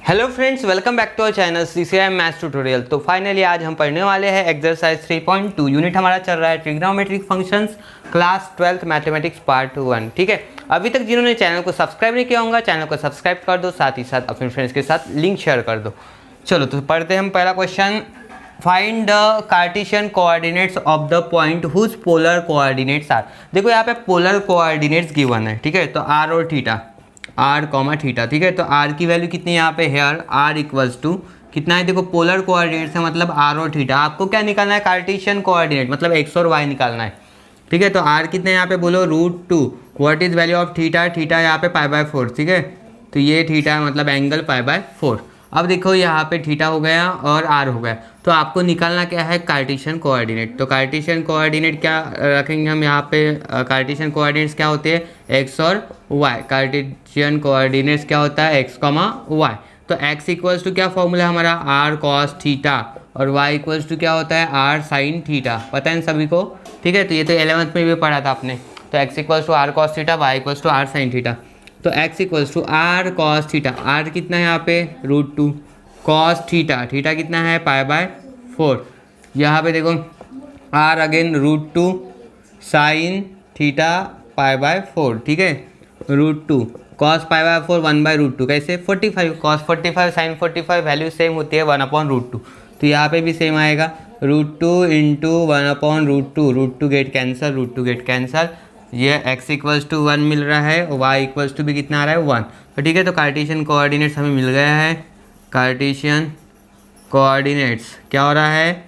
Hello friends, welcome back to our channel CCI maths tutorial. तो finally आज हम पढ़ने वाले हैं एक्सरसाइज 3.2। यूनिट हमारा चल रहा है trigonometric functions, class 12th mathematics part 1। ठीक है, अभी तक जिन्होंने चैनल को सब्सक्राइब नहीं किया होगा चैनल को सब्सक्राइब कर दो, साथ ही साथ अपने फ्रेंड्स के साथ लिंक शेयर कर दो। चलो तो पढ़ते हैं हम पहला question. Find the Cartesian coordinates of the point whose polar coordinates are. देखो यहाँ पे पोलर कोऑर्डिनेट्स गिवन है। ठीक है, तो आर और थीटा, आर कॉमा थीटा। ठीक है, तो आर की वैल्यू कितनी है यहाँ पे हेयर, आर इक्वल्स टू कितना है, देखो पोलर कोऑर्डिनेट्स है मतलब आर और थीटा। आपको क्या निकालना है, कार्टेशियन कोऑर्डिनेट मतलब एक्स और वाई निकालना है। ठीक है, तो आर कितने यहाँ पे बोलो √2। What is value of theta, theta यहाँ पे π/4। ठीक है, तो ये थीटा मतलब एंगल π/4। अब देखो यहाँ पे थीटा हो गया और आर हो गया, तो आपको निकालना क्या है, कार्टेशियन कोऑर्डिनेट। तो कार्टेशियन कोऑर्डिनेट क्या रखेंगे हम यहाँ पे, कार्टेशियन कोऑर्डिनेट्स क्या होते हैं, एक्स और वाई। कार्टेशियन कोऑर्डिनेट्स क्या होता है, एक्स कॉमा वाई। तो एक्स इक्वल्स टू क्या फॉर्मूला हमारा, आर कॉस थीटा, और वाई इक्वल्स टू क्या होता है, आर साइन थीटा। पता है इन सभी को। ठीक है, तो ये तो 11th में भी पढ़ा था आपने। तो x equals to r cos theta, y equals to r sine theta. तो x equals to r cos theta, r कितना है यहाँ पे √2, कॉस थीटा, थीटा कितना है π/4। यहाँ पे देखो आर अगेन √2 साइन थीटा π/4। ठीक है, √2 कॉस π/4 1/√2 कैसे 45, कॉस 45 साइन 45 वैल्यू सेम होती है 1/√2। तो यहाँ पे भी सेम आएगा √2 into 1/√2, √2 get cancel, √2 get cancel. ये x इक्वल्स टू 1 मिल रहा है, y इक्वल्स टू भी कितना आ रहा है 1। तो ठीक है, तो कार्टेशियन कोऑर्डिनेट्स हमें मिल गया है। कार्टेशियन कोऑर्डिनेट्स क्या हो रहा है,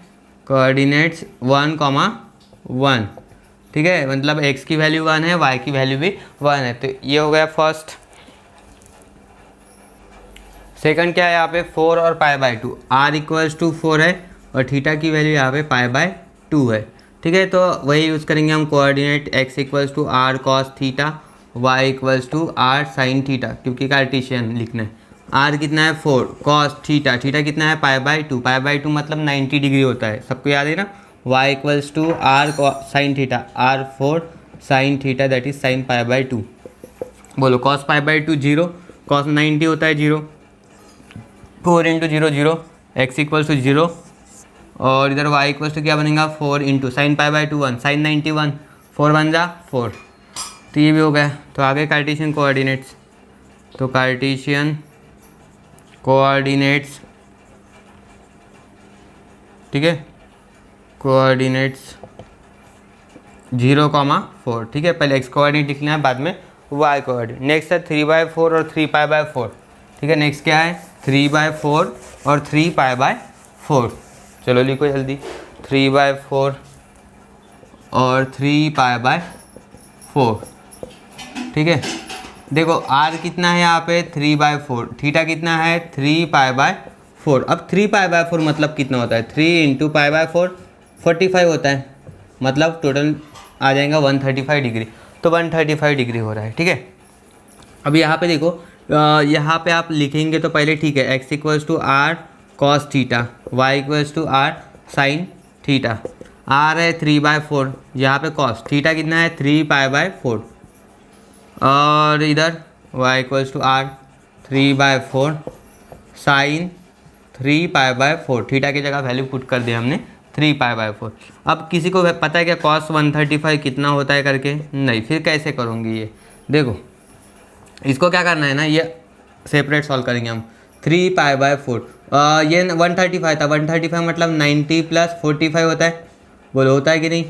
कोऑर्डिनेट्स 1,1। ठीक है, मतलब x की वैल्यू 1 है, y की वैल्यू भी 1 है। तो ये हो गया फर्स्ट। सेकंड क्या है यहाँ पे 4 और π/2, r इक्वल्स टू 4 है और थीटा की वैल्यू यहाँ पे π/2 है। ठीक है, तो वही यूज़ करेंगे हम coordinate, x equals to r cos theta, y equals to r sine theta, क्योंकि कार्टेशियन लिखना है। r कितना है 4, कॉस थीटा, थीटा कितना है π/2, π/2 मतलब 90 डिग्री होता है, सबको याद है ना। y equals to r sine theta, r 4 sine theta that is sine π/2। बोलो कॉस π/2 0, कॉस 90 होता है 0, 4 इंटू 0 0, x इक्वल्स टू 0, और इधर y इक्वल्स टू क्या बनेगा 4 इंटू साइन π/2 1, साइन 91, 4 1 जा 4। तो ये भी हो गया। तो आगे कार्टेशियन कोऑर्डिनेट्स, तो कार्टेशियन कोऑर्डिनेट्स, ठीक है, कोऑर्डिनेट्स 0,4। ठीक है, पहले x कोऑर्डिनेट लिखना है, बाद में y कोऑर्डिनेट। नेक्स्ट है 3/4 और 3π/4। ठीक है, नेक्स्ट क्या है 3/4 और 3π/4। चलो लिखो जल्दी, 3/4 और 3π/4। ठीक है, देखो r कितना है यहाँ पे 3/4, थीटा कितना है 3π/4। अब 3π/4 मतलब कितना होता है, 3 इंटू π/4 45 होता है, मतलब टोटल आ जाएगा 135 डिग्री। तो 135 डिग्री हो रहा है। ठीक है, अब यहाँ पे देखो, यहाँ पे आप लिखेंगे तो पहले ठीक है, x equals to r cos theta, y equals to r sine theta, r है 3/4, यहाँ पे कॉस थीटा कितना है 3π/4, और इधर y equals to r 3/4 sine 3π/4। Theta की जगह वैल्यू पुट कर दिया हमने 3π/4। अब किसी को पता है क्या कॉस 135 कितना होता है करके, नहीं, फिर कैसे करूँगी ये, देखो इसको क्या करना है ना, ये सेपरेट सॉल्व करेंगे हम। 3π/4 ये 135 था, 135 मतलब 90 प्लस 45 होता है। बोलो होता है कि नहीं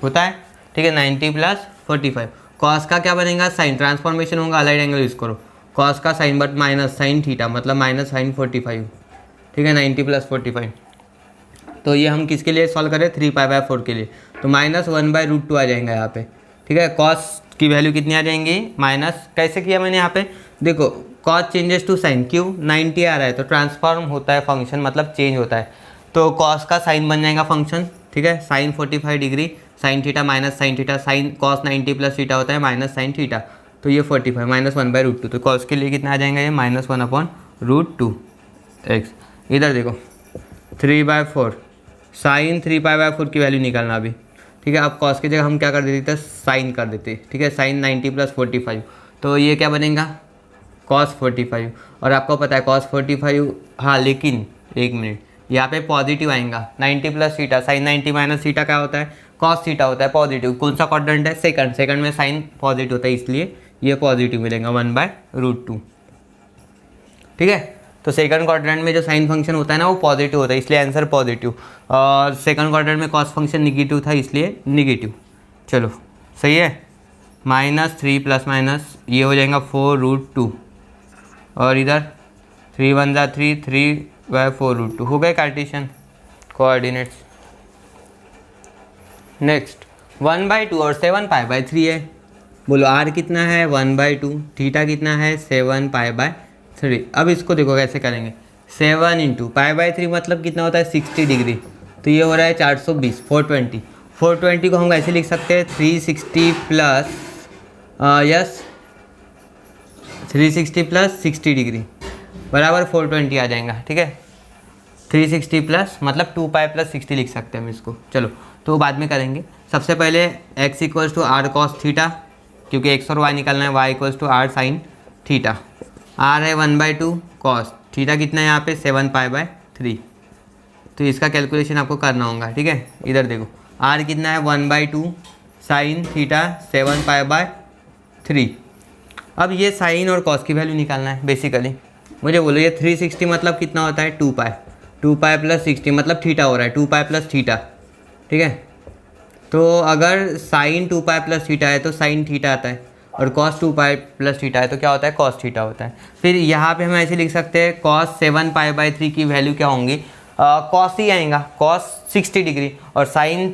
होता है। ठीक है, 90 प्लस 45, कॉस का क्या बनेगा साइन, ट्रांसफॉर्मेशन होगा, अलाइड एंगल यूज़ करो, कॉस का sine but minus sine theta मतलब माइनस साइन 45। ठीक है, 90 प्लस 45। तो ये हम किसके लिए सॉल्व करें, 3π/4 के लिए। तो -1/√2 आ जाएगा यहाँ पे। ठीक है, कॉस की वैल्यू कितनी आ जाएंगी माइनस, कैसे किया मैंने यहाँ पे, देखो कॉस चेंजेस टू साइन, क्यों 90 आ रहा है तो ट्रांसफॉर्म होता है फंक्शन, मतलब चेंज होता है। तो कॉस का साइन बन जाएगा फंक्शन। ठीक है, sine 45 degree, sine theta minus sine theta, sine cos 90 plus theta होता है माइनस साइन थीटा, तो ये 45 -1/√2। तो कॉस के लिए कितना आ जाएगा ये -1/√2 x। इधर देखो 3/4 साइन 3π/4 की वैल्यू निकालना अभी। ठीक है, अब कॉस की जगह हम क्या कर देते थे, साइन कर देते। ठीक है, साइन 90 प्लस 45, तो ये क्या बनेगा cos 45, और आपको पता है cos 45, हाँ लेकिन एक मिनट, यहाँ पे पॉजिटिव आएगा 90 plus theta, sine 90 minus theta क्या होता है, cos थीटा होता है पॉजिटिव। कौन सा क्वाड्रेंट है, सेकंड, सेकंड में साइन पॉजिटिव होता है, इसलिए ये पॉजिटिव मिलेगा 1/√2। ठीक है, तो सेकंड क्वाड्रेंट में जो साइन फंक्शन होता है ना वो पॉजिटिव होता है, इसलिए आंसर पॉजिटिव, और सेकंड क्वाड्रेंट में कॉस फंक्शन निगेटिव था इसलिए निगेटिव। चलो सही है, -3 प्लस माइनस ये हो जाएगा 4√2, और इधर 3 1 जा 3, 3/4√2 हो गए कार्टेशियन कोऑर्डिनेट्स। नेक्स्ट 1/2 और 7π/3 है। बोलो r कितना है 1/2, थीटा कितना है 7π/3। अब इसको देखो कैसे करेंगे, 7 × π/3 मतलब कितना होता है 60 डिग्री, तो ये हो रहा है 420, 420। 420 को हम ऐसे लिख सकते हैं 360 प्लस 360 प्लस 60 डिग्री बराबर 420 आ जाएगा। ठीक है, 360 प्लस मतलब 2π + 60 लिख सकते हैं हम इसको। चलो तो बाद में करेंगे। सबसे पहले x = r cos थीटा, क्योंकि x और y निकालना है, y = r sin theta. r है 1/2, cos थीटा कितना है यहाँ पे 7π/3, तो इसका कैलकुलेशन आपको करना होगा। ठीक है, इधर देखो r कितना है 1/2 sin थीटा 7π/3। अब ये साइन और कॉस की वैल्यू निकालना है बेसिकली। मुझे बोलो ये 360 मतलब कितना होता है 2π, 2π + 60 मतलब थीटा हो रहा है 2π + थीटा। ठीक है, तो अगर साइन 2π + थीटा है तो साइन थीटा आता है, और कॉस 2π + थीटा है तो क्या होता है कॉस थीटा होता है। फिर यहाँ पे हम ऐसे लिख सकते हैं कॉस 7π/3 की वैल्यू क्या होंगी, कॉस ही आएगा कॉस 60 डिग्री, और साइन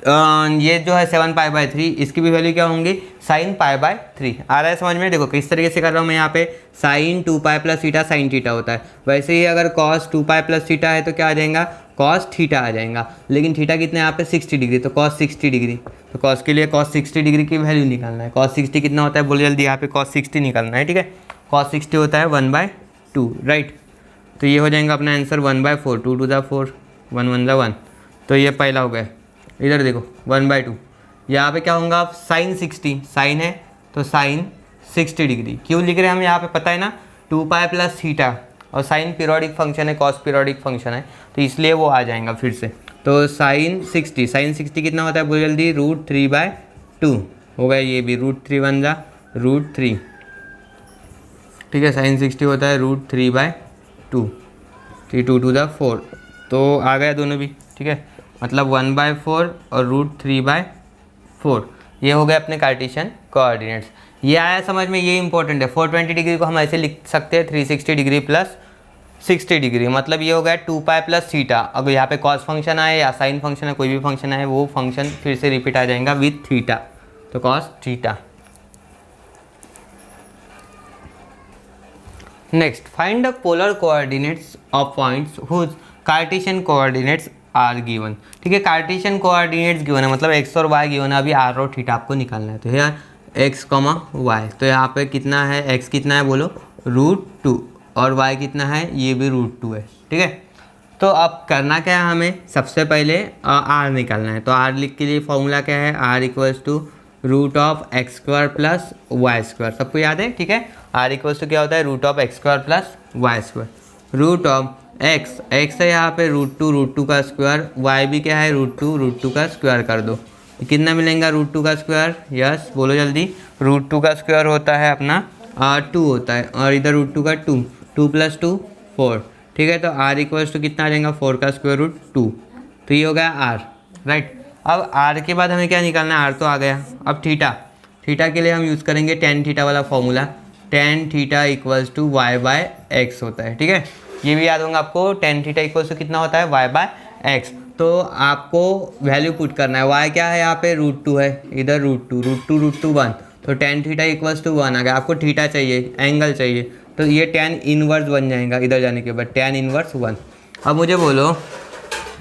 ये जो है 7π/3 इसकी भी वैल्यू क्या होंगी साइन π/3। आ रहा है समझ में? देखो किस तरीके से कर रहा हूँ मैं, यहाँ पे साइन 2π + थीटा साइन थीटा होता है, वैसे ही अगर cos 2π + थीटा है तो क्या आ जाएगा cos थीटा आ जाएगा, लेकिन थीटा कितना है यहाँ पे 60 डिग्री, तो cos 60 डिग्री, तो cos के लिए cos 60 डिग्री की वैल्यू निकालना है। cos 60 कितना होता है बोलो जल्दी, यहाँ पे cos 60 निकालना है। ठीक है, cos 60 होता है 1/2, राइट, तो ये हो जाएगा अपना आंसर 1/4, 2 × 4, 1 1 × 1, तो ये पहला हो गया। इधर देखो 1/2, यहाँ पे क्या होगा साइन 60, साइन है तो साइन 60 डिग्री, क्यों लिख रहे हैं हम यहाँ पे पता है ना 2π + थीटा, और साइन पीरियोडिक फंक्शन है कॉस पीरियोडिक फंक्शन है, तो इसलिए वो आ जाएगा फिर से। तो साइन 60 कितना होता है बोलो जल्दी, √3/2 हो गया, ये भी √3 बन जा √3। ठीक है, साइन 60 होता है √3/2, 3 2 × 4, तो आ गया दोनों भी। ठीक है, मतलब 1/4 और √3/4, ये हो गए अपने कार्टेशियन कोऑर्डिनेट्स। ये आया समझ में, ये इंपॉर्टेंट है। 420 डिग्री को हम ऐसे लिख सकते हैं 360 डिग्री प्लस 60 डिग्री, मतलब ये हो गया 2π + थीटा। अगर यहाँ पे कॉस फंक्शन आए या साइन फंक्शन है, कोई भी फंक्शन है, वो फंक्शन फिर से रिपीट आ जाएगा विथ थीटा, तो cos theta. Next, find the polar coordinates of points whose cartesian coordinates are given. ठीक है, कार्टेशियन कोऑर्डिनेट्स गिवन है मतलब x और y गिवन है, अभी r और थीटा आपको निकालना है। तो यार x, y, तो यहाँ पे कितना है, x कितना है बोलो √2, और y कितना है, ये भी √2 है। ठीक है, तो अब करना क्या है हमें, सबसे पहले r निकालना है। तो r लिख के लिए फॉर्मूला क्या है, r = √x² + y², सबको याद है? ठीक है, r = क्या होता है √x² + y², x है यहाँ पे √2 का स्क्वायर, y भी क्या है √2 का स्क्वायर कर दो, कितना मिलेगा √2 का स्क्वायर, यस बोलो जल्दी, √2 का स्क्वायर होता है अपना 2 होता है, और इधर √2 का 2, 2 + 2 4। ठीक है, तो r = कितना आ जाएगा 4 का स्क्वायर √2, तो ये हो गया r, राइट। अब r के बाद हमें क्या निकालना है, r तो आ गया। अब थीटा के लिए हम यूज़ करेंगे tan थीटा वाला फॉर्मूला, tan थीटा = y/x होता है। ठीक है, ये भी याद होगा आपको, tan थीटा = कितना होता है y/x। तो आपको वैल्यू पुट करना है, y क्या है यहाँ पे √2 है, इधर √2 1, तो tan थीटा = 1 आ गया। आपको थीटा चाहिए, एंगल चाहिए, तो ये tan इनवर्स बन जाएगा इधर जाने के बाद, tan इनवर्स 1। अब मुझे बोलो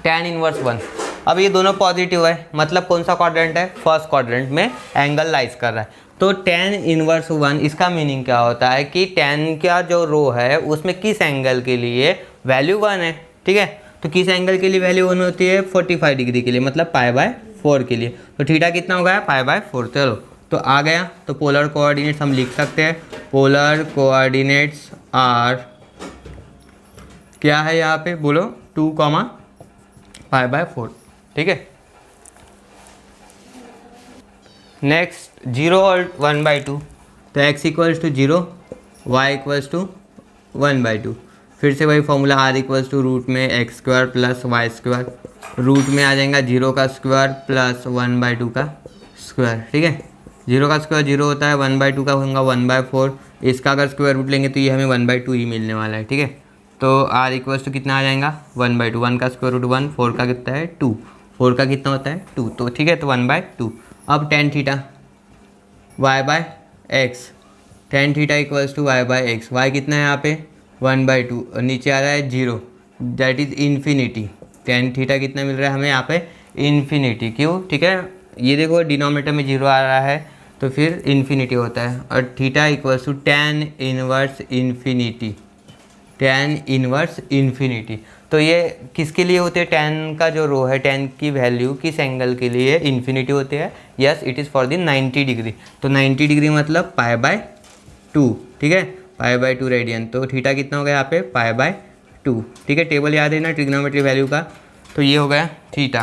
tan इनवर्स 1, अब ये दोनों पॉजिटिव है, मतलब कौन सा क्वाड्रेंट है, फर्स्ट क्वाड्रेंट में एंगल लाइज कर रहा है। तो tan इनवर्स 1 इसका मीनिंग क्या होता है कि tan का जो रो है उसमें किस एंगल के लिए वैल्यू 1 है। ठीक है, तो किस एंगल के लिए वैल्यू 1 होती है, 45 डिग्री के लिए, मतलब π/4 के लिए। तो थीटा कितना हो गया π/4। चलो तो आ गया। तो पोलर कोऑर्डिनेट्स हम लिख सकते हैं, पोलर कोऑर्डिनेट्स आर क्या है यहाँ पे बोलो 2,π/4। ठीक है। नेक्स्ट 0 और 1/2, तो x equals to 0, y equals to 1/2। फिर से वही formula r equals to root में x square plus y square, root में आ जाएगा 0 का स्क्वायर प्लस 1/2 का स्क्वायर। ठीक है, 0 का स्क्वायर 0 होता है, 1/2 का होगा 1/4। इसका अगर स्क्वायर रूट लेंगे तो ये हमें 1/2 ही मिलने वाला है। ठीक है, तो r इक्वल्स टू कितना आ जाएगा 1/2, 1 का स्क्वायर रूट 1, 4 का कितना है 2, 4 का कितना होता है 2। तो ठीक है, तो 1/2। अब tan theta y/x, tan theta equals to y/x, y कितना है यहाँ पे 1/2 और नीचे आ रहा है 0, that is infinity. tan theta कितना मिल रहा है हमें यहाँ पे इन्फिनिटी। क्यों? ठीक है, ये देखो डिनोमिनेटर में 0 आ रहा है तो फिर इन्फिनिटी होता है। और theta equals to tan inverse infinity, tan inverse infinity. तो ये किसके लिए होते हैं? tan का जो रो है, tan की वैल्यू किस एंगल के लिए इन्फिनिटी होते हैं? Yes, it is for the 90 degree. तो 90 डिग्री मतलब π/2। ठीक है, π/2 रेडियन। तो थीटा कितना हो गया यहाँ पे π/2। ठीक है, टेबल याद है ना ट्रिग्नोमेट्री वैल्यू का। तो ये हो गया थीटा।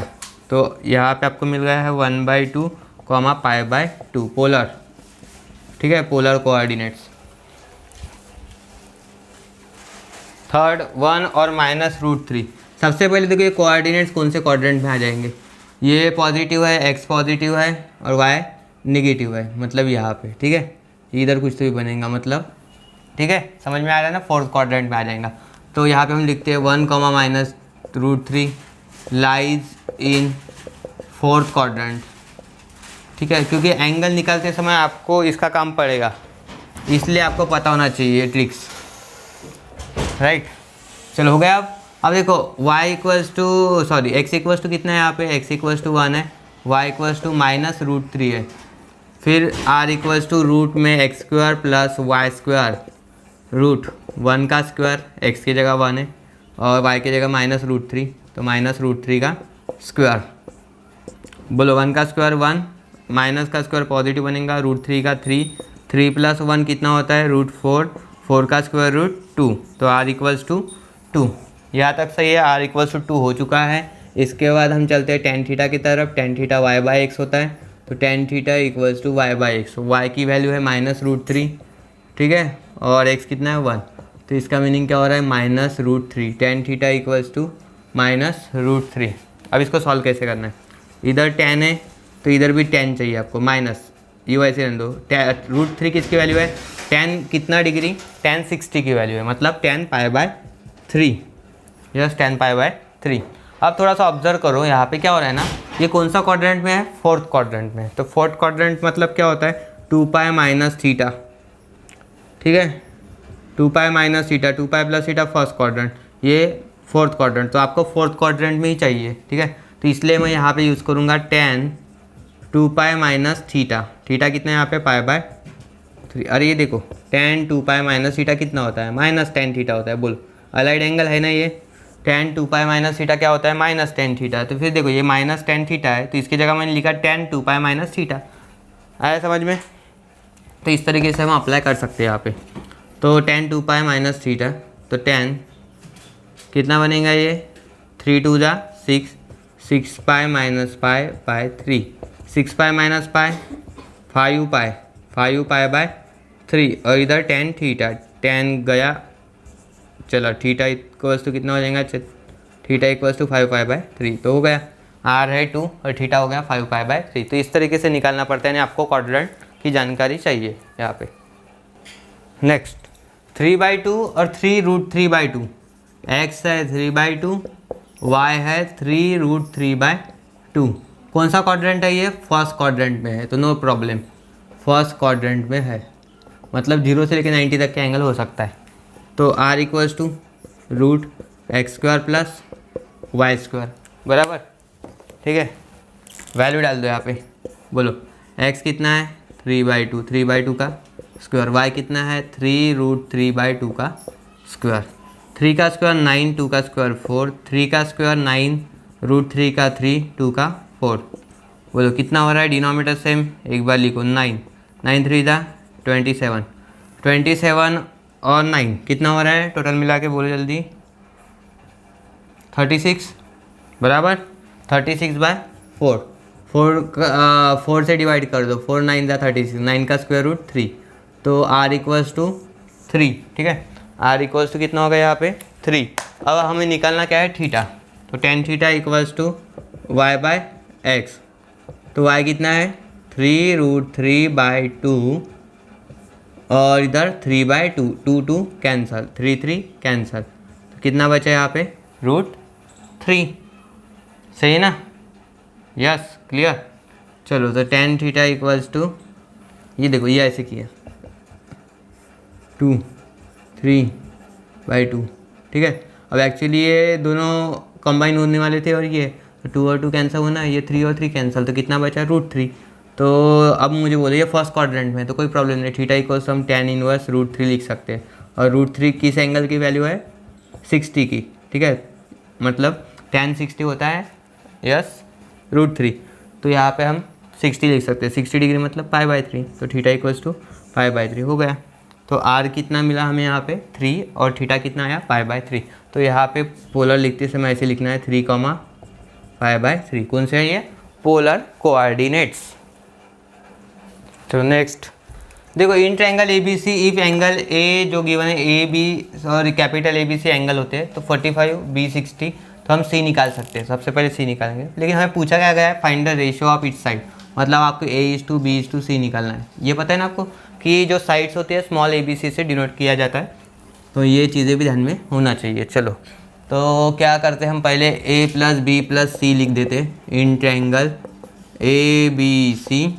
तो यहाँ पे आपको मिल गया है 1/2, π/2 पोलर। ठीक है, पोलर कोऑर्डिनेट्स। थर्ड 1 और -√3। सबसे पहले देखो ये कोऑर्डिनेट्स कौन से क्वाड्रेंट में आ जाएंगे। ये पॉजिटिव है, x पॉजिटिव है और y नेगेटिव है, मतलब यहाँ पे। ठीक है, इधर कुछ तो भी बनेगा मतलब। ठीक है, समझ में आ रहा है ना, फोर्थ क्वाड्रेंट में आ जाएगा। तो यहाँ पे हम लिखते हैं 1, -√3 लाइज इन फोर्थ क्वाड्रेंट। ठीक है, क्योंकि एंगल निकालते समय आपको इसका काम पड़ेगा, इसलिए आपको पता होना चाहिए ट्रिक्स। राइट, चलो हो गया। अब देखो y equals to x equals to कितना है यहाँ पे, x इक्वल्स टू 1 है, y इक्वल्स टू -√3 है। फिर r इक्वल्स टू रूट में x square plus y square, root 1 का स्क्वायर, x की जगह 1 है और y की जगह -√3, तो -√3 का स्क्वायर। बोलो 1 का स्क्वायर 1, माइनस का स्क्वायर पॉजिटिव बनेगा, √3 का 3, 3 + 1 कितना होता है √4, 4 का स्क्वायर रूट 2। तो r इक्वल्स टू 2। यहाँ तक सही है, r इक्वल्स टू 2 हो चुका है। इसके बाद हम चलते हैं tan थीटा की तरफ। tan थीटा y/x होता है, तो tan theta equals to y/x। y की वैल्यू है -√3। ठीक है, और x कितना है 1, तो इसका मीनिंग क्या हो रहा है -√3। tan theta equals to -√3। अब इसको सॉल्व कैसे करना है, इधर tan है तो इधर भी tan चाहिए आपको, माइनस, ये वैसे रहने दो। √3 किसकी वैल्यू है, tan कितना डिग्री, tan 60 की वैल्यू है, मतलब tan π/3। Yes, tan π/3। अब थोड़ा सा ऑब्जर्व करो, यहाँ पे क्या हो रहा है ना, ये कौन सा क्वाड्रेंट में है, फोर्थ क्वाड्रेंट में है। तो फोर्थ क्वाड्रेंट मतलब क्या होता है 2π - थीटा। ठीक है, 2π - थीटा, 2π + थीटा फर्स्ट क्वाड्रेंट, ये फोर्थ क्वाड्रेंट। तो आपको फोर्थ क्वाड्रेंट में ही चाहिए। ठीक है, तो इसलिए मैं यहाँ पे यूज़ करूँगा tan 2π - थीटा। थीटा कितना है यहाँ पे π/3। अरे ये देखो tan 2π - थीटा कितना होता है, -tan थीटा होता है। बोलो अलाइड एंगल है ना ये, tan 2π - थीटा क्या होता है -tan थीटा। तो फिर देखो ये -tan थीटा है, तो इसकी जगह मैंने लिखा tan 2π - थीटा। आया समझ में? तो इस तरीके से हम अप्लाई कर सकते हैं यहाँ पे। तो tan 2π - थीटा, तो tan कितना बनेगा ये 3 × 2 = 6, 6π - π/3, 6π - π 5π, 5π/3 और इधर tan थीटा, tan गया, चलो थीटा इक्वल्स टू कितना हो जाएगा, थीटा इक्वल्स टू 5π/3। तो हो गया, r है 2 और थीटा हो गया 5π/3। तो इस तरीके से निकालना पड़ता है, यानी आपको क्वाड्रेंट की जानकारी चाहिए यहाँ पे। नेक्स्ट 3/2 और 3√3/2, x है 3/2, y है 3√3/2। कौन सा क्वाड्रेंट है ये, फर्स्ट क्वाड्रेंट में है, तो नो प्रॉब्लम, फर्स्ट क्वाड्रेंट में है, मतलब 0 से लेकर 90 तक का एंगल हो सकता है। तो r equals to √x² plus y², बराबर। ठीक है, वैल्यू डाल दो यहाँ पे। बोलो x कितना है 3/2, 3/2 का स्क्वायर, y कितना है 3√3/2 का स्क्वायर, 3 का स्क्वायर 9, 2 का स्क्वायर 4, 3 का स्क्वायर 9, √3 का 3, 2 का 4, बोलो कितना हो रहा है, डिनोमीटर सेम, एक बार लिखो 9, 9 3 जा 27, 27 और 9 कितना हो रहा है टोटल मिला के, बोलो जल्दी, 36 बराबर, 36/4, 4 से डिवाइड कर दो, 4 9 जा 36, 9 का स्क्वायर रूट 3, तो r इक्वल्स टू 3, ठीक है, r इक्वल्स टू कितना होगा यहाँ पे 3। अब हमें निकालना क्या है, थीटा, तो tan theta equals to y/x, तो y कितना है 3√3/2 और इधर 3/2, 2 कैंसल, 3 कैंसल, तो कितना बचा यहाँ पे √3, सही है ना, यस क्लियर। चलो तो tan थीटा इक्वल्स टू, ये देखो ये ऐसे किया 2 3/2, ठीक है। अब एक्चुअली ये दोनों कंबाइन होने वाले थे और ये 2 और 2 कैंसिल होना, ये 3 और 3 कैंसिल, तो कितना बचा √3। तो अब मुझे बोलो ये फर्स्ट क्वाड्रेंट में, तो कोई प्रॉब्लम नहीं, थीटा इक्वल्स हम tan इनवर्स √3 लिख सकते हैं, और √3 किस एंगल की वैल्यू है 60 की, ठीक है, मतलब tan 60 होता है यस √3, तो यहाँ पे हम 60 लिख सकते हैं, 60 डिग्री मतलब π/3, तो थीटा इक्वल्स टू π/3 हो गया। तो r कितना मिला हमें यहाँ पे 3 और थीटा कितना आया π/3, तो यहाँ पे पोलर लिखते समय ऐसे लिखना है 3, π/3, कौन से है ये पोलर कोऑर्डिनेट्स। तो नेक्स्ट देखो इन triangle ABC if angle A जो गिवन है AB और कैपिटल ABC एंगल होते हैं, तो 45 B 60, तो हम C निकाल सकते हैं, सबसे पहले C निकालेंगे, लेकिन हमें पूछा क्या गया है find the ratio of each side, मतलब आपको A:B:C निकालना है। ये पता है ना आपको कि जो साइड्स होते हैं स्मॉल ABC से डिनोट किया जाता है, तो ये चीज़ें भी ध्यान में होना चाहिए। चलो तो क्या करते हैं हम पहले A + B + C लिख देते इन triangle ABC,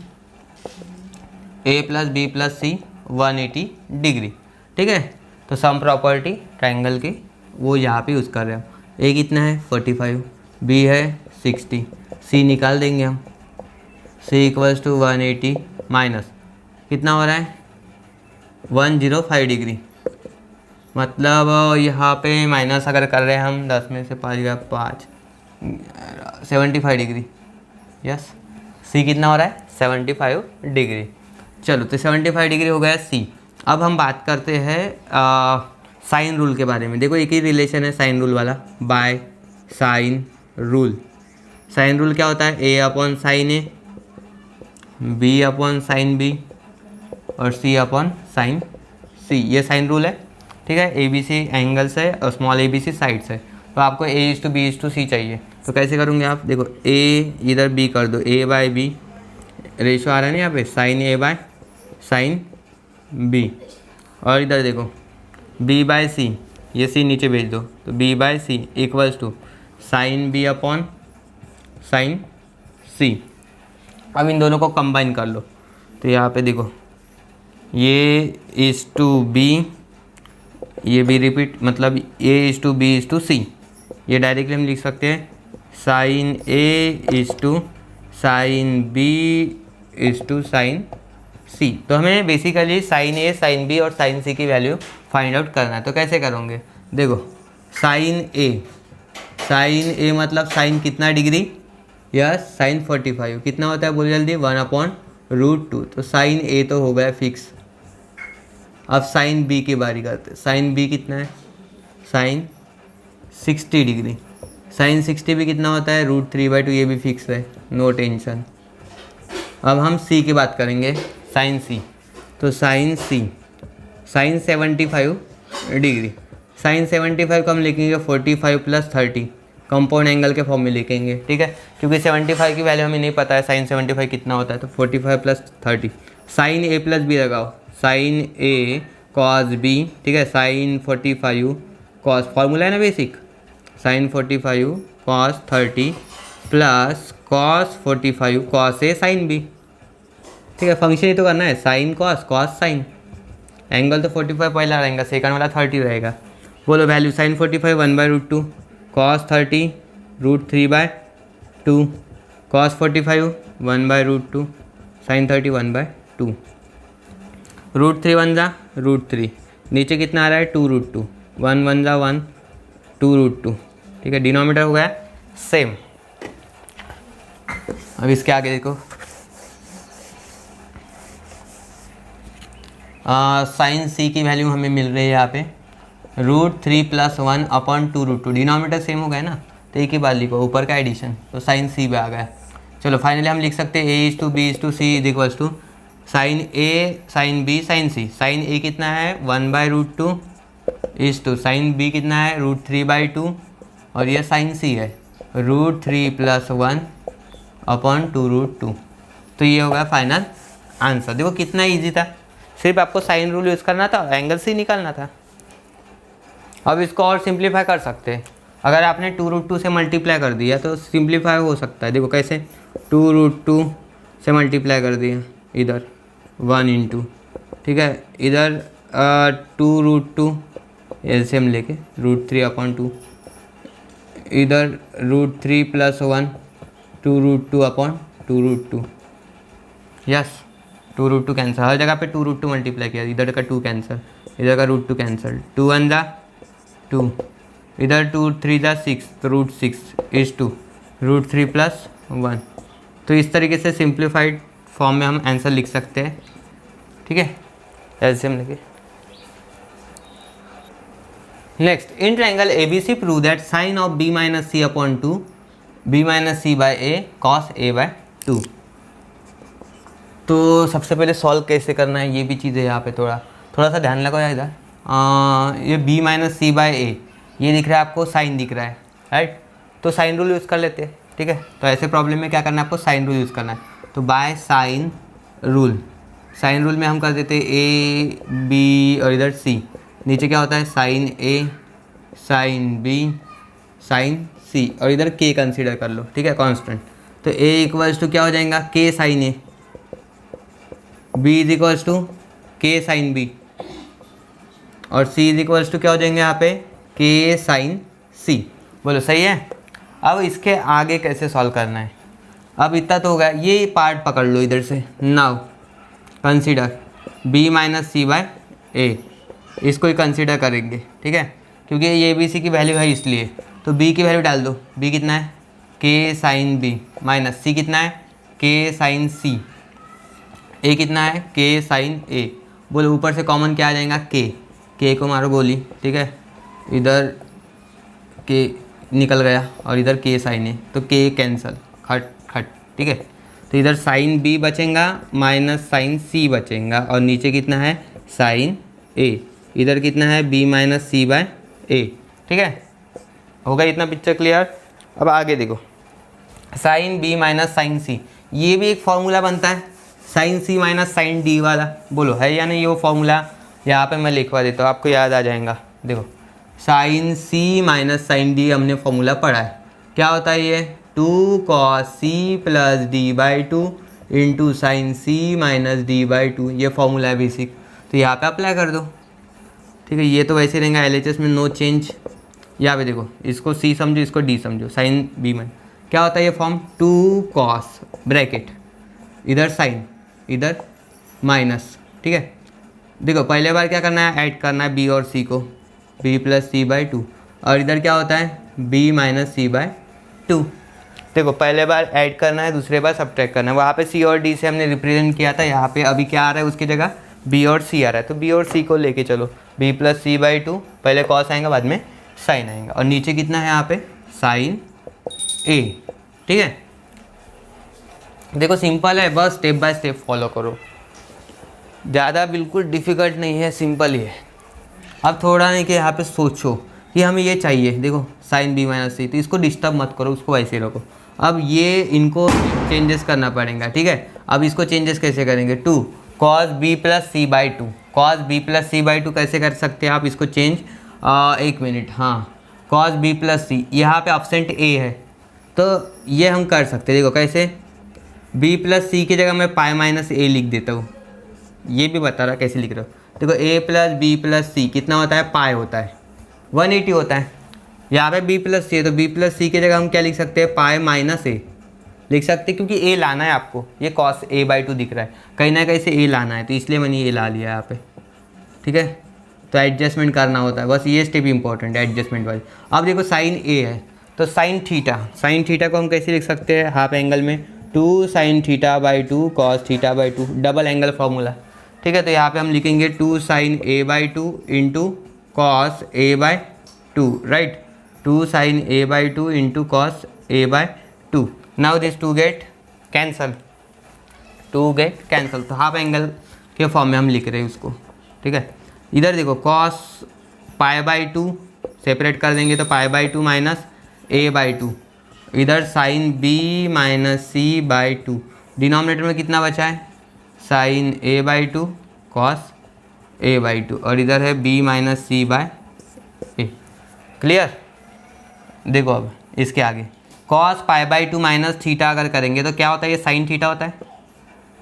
A + B + C 180 degree, ठीक है। तो सम प्रॉपर्टी ट्रायंगल की वो यहाँ पे यूज़ कर रहे हैं हम। A कितना है 45, B है 60, C निकाल देंगे हम, C इक्वल्स टू 180 माइनस कितना हो रहा है 105 डिग्री, मतलब यहाँ पे माइनस अगर कर रहे हैं हम 10 में से 5 गया 5, 75 डिग्री, यस। C कितना हो रहा है 75 डिग्री। चलो तो 75 डिग्री हो गया C। अब हम बात करते हैं साइन रूल के बारे में। देखो एक ही रिलेशन है साइन रूल वाला, by sine rule. Sine rule क्या होता है, A/sin A, B/sin B और C/sin C, ये साइन रूल है, ठीक है। ABC एंगल्स है और स्मॉल ABC साइड्स है, तो आपको A:B:C चाहिए, तो कैसे करोगे आप, देखो A इधर B कर दो, A/B रेशो आ रहा है ना यहाँ पे sin A/sin B, और इधर देखो B/C, ये C नीचे भेज दो, तो B/C equals to sin B/sin C। अब इन दोनों को कंबाइन कर लो, तो यहाँ पे देखो ये A:B, ये भी रिपीट, मतलब A:B:C, ये डायरेक्टली हम लिख सकते हैं sin A:sin B:sin C। तो हमें basically sin A, sin B और sin C की वैल्यू फाइंड आउट करना है। तो कैसे करोगे, देखो sin A मतलब sin कितना डिग्री, यस sin 45, कितना होता है बोलो जल्दी 1/√2, तो sin A तो हो गया फिक्स। अब sin B की बारी करते हैं, sin B कितना है sin 60 डिग्री, sin 60 भी कितना होता है √3/2, ये भी फिक्स है, नो टेंशन। अब हम C की बात करेंगे, sin C, तो sin C sin 75 degree, sin 75 को हम लिखेंगे 45 + 30, कंपाउंड एंगल के फॉर्म में लिखेंगे, ठीक है, क्योंकि 75 की वैल्यू हमें नहीं पता है sin 75 कितना होता है, तो 45 + 30, sin A + B लगाओ, sin A cos B, ठीक है, sin 45 cos, फॉर्मूला है ना basic, sin 45 cos 30 plus cos 45 cos A sin B, ठीक है, फंक्शन ही तो करना है, sin cos sin, एंगल तो 45 पहला रहेगा, सेकंड वाला 30 रहेगा। बोलो value sin 45 1/√2, cos 30 √3/2, cos 45 1/√2, sin 30 1/2, √3 1 जा √3, नीचे कितना आ रहा है 2√2, 1 1 जा 1, 2√2, ठीक है, डिनोमीटर हो गया सेम। अब इसके आगे देखो, साइन सी की वैल्यू हमें मिल रही है यहाँ पे √3+1/2√2। डिनोमिनेटर सेम हो गया ना, तो एक ही बात लिखो, ऊपर का एडिशन, तो साइन सी पे आ गया। चलो फाइनली हम लिख सकते हैं A/B/C equals to sine A sine B sine C. Sine A कितना है 1/√2 इज टू साइन बी कितना है √3/2 और ये साइन सी है √3+1/2√2। तो ये होगा फाइनल आंसर। देखो कितना इजी था, सिर्फ आपको साइन रूल यूज़ करना था, एंगल से निकालना था। अब इसको और सिंप्लीफाई कर सकते हैं। अगर आपने 2√2 से मल्टीप्लाई कर दिया तो सिंप्लीफाई हो सकता है। देखो कैसे, 2√2 से मल्टीप्लाई कर दिया, इधर 1 इंटू, ठीक है, इधर 2√2 एलसीएम लेके √3/2, इधर √3+1 2√2/2√2। यस, 2√2 कैंसिल, हर जगह पे 2√2 मल्टीप्लाई किया, इधर का 2 कैंसिल, इधर का √2 कैंसिल, 2 1 जा 2, इधर 2 3 जा 6, तो √6 इज टू √3+1। तो इस तरीके से सिंप्लीफाइड फॉर्म में हम आंसर लिख सकते हैं, ठीक है, एलसीएम लेके। Next, in triangle ABC prove that sine of B-C/2 B-C/A cos A/2। तो सबसे पहले सॉल्व कैसे करना है ये भी चीज़ है यहाँ पे, थोड़ा सा ध्यान लगाओ इधर। ये B-C/A ये दिख रहा है आपको, साइन दिख रहा है, राइट, तो साइन रूल यूज़ कर लेते हैं, ठीक है। तो ऐसे प्रॉब्लम में क्या करना है आपको, साइन रूल यूज़ करना है। तो by sine rule, sine rule में हम कर देते हैं A B और इधर C, नीचे क्या होता है sine A sine B sine C और इधर K कंसीडर कर लो, ठीक है, कांस्टेंट। तो A इक्वल्स टू क्या हो जाएगा K sine A, B is equals to K sine B और C इज इक्वल्स टू क्या हो जाएंगे यहाँ पे K साइन C। बोलो सही है। अब इसके आगे कैसे सॉल्व करना है, अब इतना तो हो गया, ये पार्ट पकड़ लो इधर से। नाउ कंसीडर B-C/A, इसको ही कंसीडर करेंगे, ठीक है, क्योंकि ये ABC की वैल्यू है इसलिए। तो B की वैल्यू डाल दो, B कितना है K sine B minus C कितना है K साइन C, A कितना है K साइन A। बोलो ऊपर से कॉमन क्या आ जाएगा K को मारो गोली, ठीक है, इधर K निकल गया और इधर K साइन A, तो K कैंसल, खट, ठीक है। तो इधर साइन B बचेगा माइनस साइन C बचेगा और नीचे कितना है साइन A, इधर कितना है B-C/A, ठीक है, होगा इतना पिक्चर क्लियर। अब आगे देखो, sine B minus sine C, ये भी एक फॉर्मूला बनता है sine C minus sine D वाला। बोलो है या नहीं, ये वो फॉर्मूला यहाँ पे मैं लिखवा देता हूँ, आपको याद आ जाएगा। देखो sine C minus sine D हमने फॉर्मूला पढ़ा है, क्या होता है ये 2 cos C + D/2 into sine C minus D/2, ये फॉर्मूला है बेसिक। तो यहाँ पे अप्लाई कर दो, ठीक है, ये तो वैसे रहेगा LHS में, नो चेंज। यहाँ पे देखो, इसको C समझो, इसको D समझो, साइन B में क्या होता है ये फॉर्म 2 cos ब्रैकेट, इधर साइन इधर माइनस, ठीक है। देखो पहले बार क्या करना है, ऐड करना है B और C को, B + C/2 और इधर क्या होता है B - C/2। देखो पहले बार ऐड करना है, दूसरे बार सब्ट्रैक्ट करना है। वहाँ पे C और D से हमने रिप्रेजेंट किया था, यहाँ पे अभी क्या आ रहा है उसकी जगह B और C आ रहा है, तो B और C को लेके चलो, B + C/2, पहले कॉस आएगा बाद में साइन आएगा और नीचे कितना है यहाँ पे साइन A, ठीक है। देखो सिंपल है, बस स्टेप बाय स्टेप फॉलो करो, ज़्यादा बिल्कुल डिफ़िकल्ट नहीं है, सिंपल ही है। अब थोड़ा नहीं कि यहाँ पे सोचो कि हमें ये चाहिए, देखो साइन B - C, तो इसको डिस्टर्ब मत करो, उसको वैसे ही रखो। अब ये इनको चेंजेस करना पड़ेगा, ठीक है। अब इसको चेंजेस कैसे करेंगे, 2 cos B + C/2, cos B + C/2 कैसे कर सकते हैं आप इसको चेंज, एक मिनट, हाँ, cos B + C, यहाँ पे ऑप्शेंट A है, तो ये हम कर सकते हैं। देखो कैसे, B + C की जगह मैं π - A लिख देता हूँ, ये भी बता रहा कैसे लिख रहा हूँ। देखो A + B + C कितना होता है, पाई होता है, 180 होता है। यहाँ पे B + C है, तो B + C की जगह हम क्या लिख सकते हैं, π - A लिख सकते हैं, क्योंकि A लाना है आपको, ये cos A/2 दिख रहा है, कहीं ना कहीं से A लाना है, तो इसलिए मैंने A ला लिया यहाँ पे, ठीक है। तो एडजस्टमेंट करना होता है, बस ये स्टेप इंपॉर्टेंट है एडजस्टमेंट वाली। अब देखो साइन A है, तो साइन थीटा को हम कैसे लिख सकते हैं, हाफ एंगल में 2 sin theta by 2 cos theta by 2, double angle formula. ठीक है, तो यहाँ पे हम लिखेंगे 2 sin a by 2 into cos a by 2, right. 2 sin a by 2 into cos a by 2। Now this 2 get cancel, 2 get cancel, तो half angle के form में हम लिख रहे हैं उसको। ठीक है, इधर देखो कॉस पाई बाई 2 सेपरेट कर देंगे तो pi by 2 minus a by 2, इधर sine b minus c by 2, denominator में कितना बचा है sine a by 2 cos a by 2, और इधर है b minus c by a. Clear. देखो अब इसके आगे cos pi by 2 minus theta अगर करेंगे तो क्या होता है, ये साइन थीटा होता है,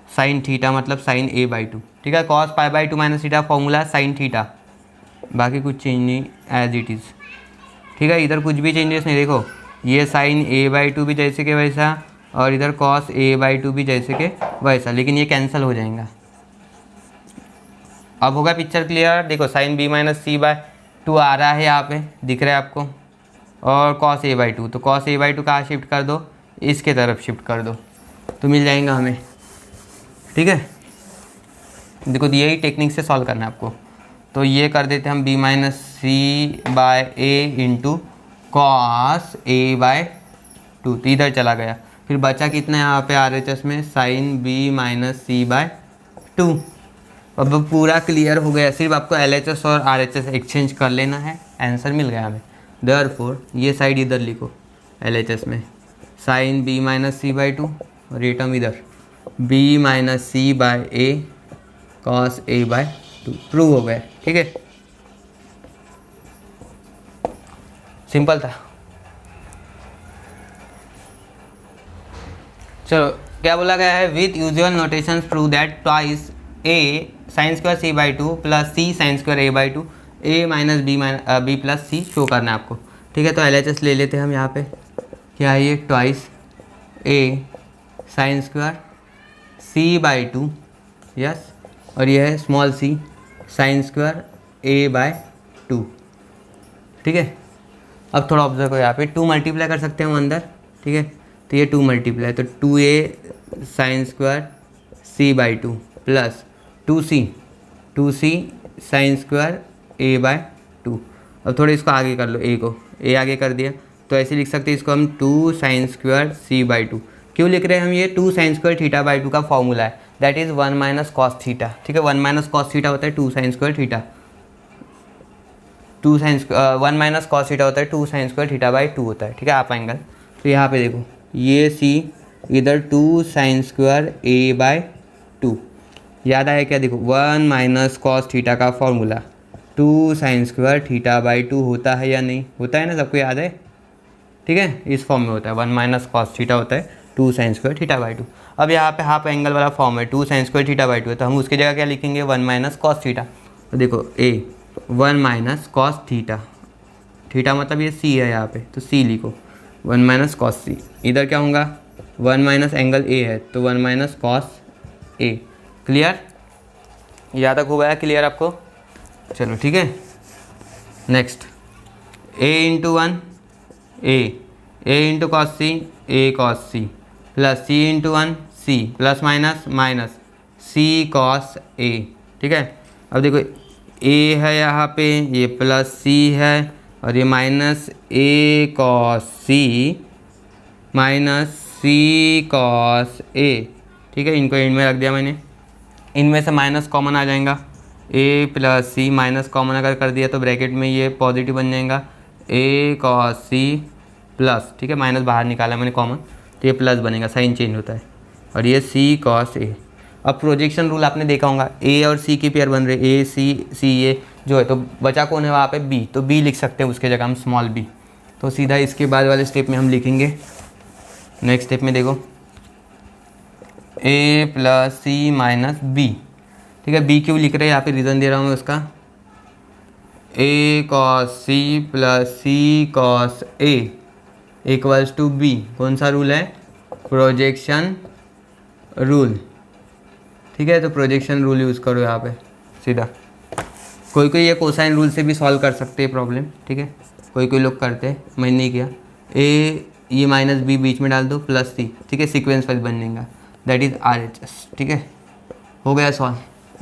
साइन थीटा मतलब साइन a बाई 2। ठीक है, cos pi by 2 minus theta formula sine theta, बाकी कुछ चेंज नहीं, एज इट इज़। ठीक है, इधर कुछ भी चेंजेस नहीं, देखो ये साइन a बाई 2 भी जैसे के वैसा, और इधर कॉस a बाई 2 भी जैसे के वैसा, लेकिन ये कैंसिल हो जाएगा। अब होगा पिक्चर क्लियर। देखो sine b minus c by 2 आ रहा है, यहाँ पे दिख रहा है आपको, और कॉस a बाई 2, तो कॉस a बाई 2 कहाँ शिफ्ट कर दो, इसके तरफ शिफ्ट कर दो, तो मिल जाएगा हमें। ठीक है, देखो यही टेक्निक से सॉल्व करना है आपको। तो ये कर देते हम b minus c by a into cos a by 2, तो इधर चला गया, फिर बचा कितना यहाँ पे RHS में sine b minus c bye 2। अब पूरा क्लियर हो गया, सिर्फ आपको LHS और RHS एक्सचेंज कर लेना है, आंसर मिल गया हमें। देयरफॉर ये साइड इधर लिखो LHS में sine b minus c by 2, और ये टर्म इधर b minus c by a cos a by 2, prove हो गया। ठीक है, सिंपल था। चलो क्या बोला गया है, with usual notation prove that twice a sine square c by 2 plus c sine square a by 2 a minus b plus c show करना है आपको। ठीक है, तो LHS ले लेते हैं हम यहाँ पे, क्या है ये twice a sine square c by 2, yes, और ये है small c sine square a by 2। ठीक है, अब थोड़ा ऑब्जर्व करो, यहाँ पे 2 मल्टीप्लाई कर सकते हैं हम अंदर। ठीक है, तो ये 2 मल्टीप्लाई, तो 2a sine square c by 2 plus 2c sine square a by 2। अब थोड़ा इसको आगे कर लो, a को a आगे कर दिया, तो ऐसे लिख सकते हैं इसको हम 2 साइन स्क्वायर c बाई 2। क्यों लिख रहे हैं हम ये, 2 साइन स्क्वायर थीटा बाई 2 का फॉर्मूला है, that is 1 minus cos theta. ठीक है, 1 माइनस कॉस थीटा होता है 2 sine square theta, 1 minus cos theta होता है 2 साइन स्क्वायर थीटा बाई 2 होता है। ठीक है, आप एंगल, तो यहाँ पे देखो ये c, इधर 2 साइन स्क्वायर a बाई 2, याद आया क्या, देखो 1 माइनस कॉस थीटा का formula 2 sine square theta by 2 होता है या नहीं, होता है ना, सबको याद है। ठीक है, इस फॉर्म में होता है, 1 माइनस कॉस थीटा होता है 2 साइन स्क्वायर थीटा बाई 2। अब यहाँ पे हाफ एंगल वाला फॉर्म है, 2 साइन स्क्वायर थीटा बाई 2 है, तो हम उसकी जगह क्या लिखेंगे, 1 माइनस कॉस थीटा। तो देखो a 1 minus cos theta, theta मतलब ये c है यहाँ पे, तो c लिखो 1 माइनस कॉस c, इधर क्या होगा 1 माइनस एंगल a है, तो 1 माइनस कॉस a। क्लियर, यहाँ तक हो गया क्लियर आपको। चलो ठीक है, next a into 1 a into cos c a cos c plus c into 1 c plus minus minus c cos a। ठीक है, अब देखो a है यहाँ पे, ये प्लस c है, और ये minus a cos c minus c cos a। ठीक है, इनको एंड में रख दिया मैंने, इनमें से माइनस कॉमन आ जाएगा, a plus c minus common अगर कर दिया तो ब्रैकेट में ये पॉजिटिव बन जाएगा a कॉस c प्लस, ठीक है, माइनस बाहर निकाला मैंने कॉमन, तो ये प्लस बनेगा, साइन चेंज होता है, और ये c कॉस a। अब प्रोजेक्शन रूल आपने देखा होगा, a और c की पेयर बन रहे, a c a जो है, तो बचा कौन है वहाँ पे b, तो b लिख सकते हैं उसके जगह हम स्मॉल b। तो सीधा इसके बाद वाले स्टेप में हम लिखेंगे, नेक्स्ट स्टेप में देखो a plus c minus b. ठीक है, b क्यों लिख रहे हैं यहाँ पे, रीज़न दे रहा हूँ मैं उसका, a cos c plus c cos a equals to b। कौन सा रूल है, प्रोजेक्शन रूल। ठीक है, तो प्रोजेक्शन रूल यूज़ करो यहाँ पे सीधा। कोई कोई ये कोसाइन रूल से भी सॉल्व कर सकते हैं प्रॉब्लम। ठीक है, कोई कोई लोग करते हैं, मैंने नहीं किया। a ये माइनस बी बीच में डाल दो प्लस सी, ठीक है, सीक्वेंस वाइज बन जाएगा, that is R H S. ठीक है, हो गया solve,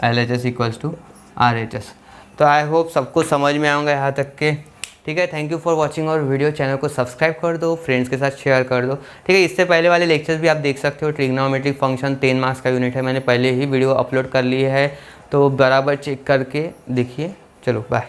L H S equals to R H S. तो आई होप सबको समझ में आऊँगा यहाँ तक के। ठीक है, थैंक यू फॉर वॉचिंग और वीडियो। चैनल को सब्सक्राइब कर दो, फ्रेंड्स के साथ शेयर कर दो। ठीक है, इससे पहले वाले लेक्चर्स भी आप देख सकते हो। ट्रिग्नोमेट्रिक फंक्शन 10 मार्क्स का यूनिट है, मैंने पहले ही वीडियो अपलोड कर ली है, तो बराबर चेक करके देखिए। चलो बाय।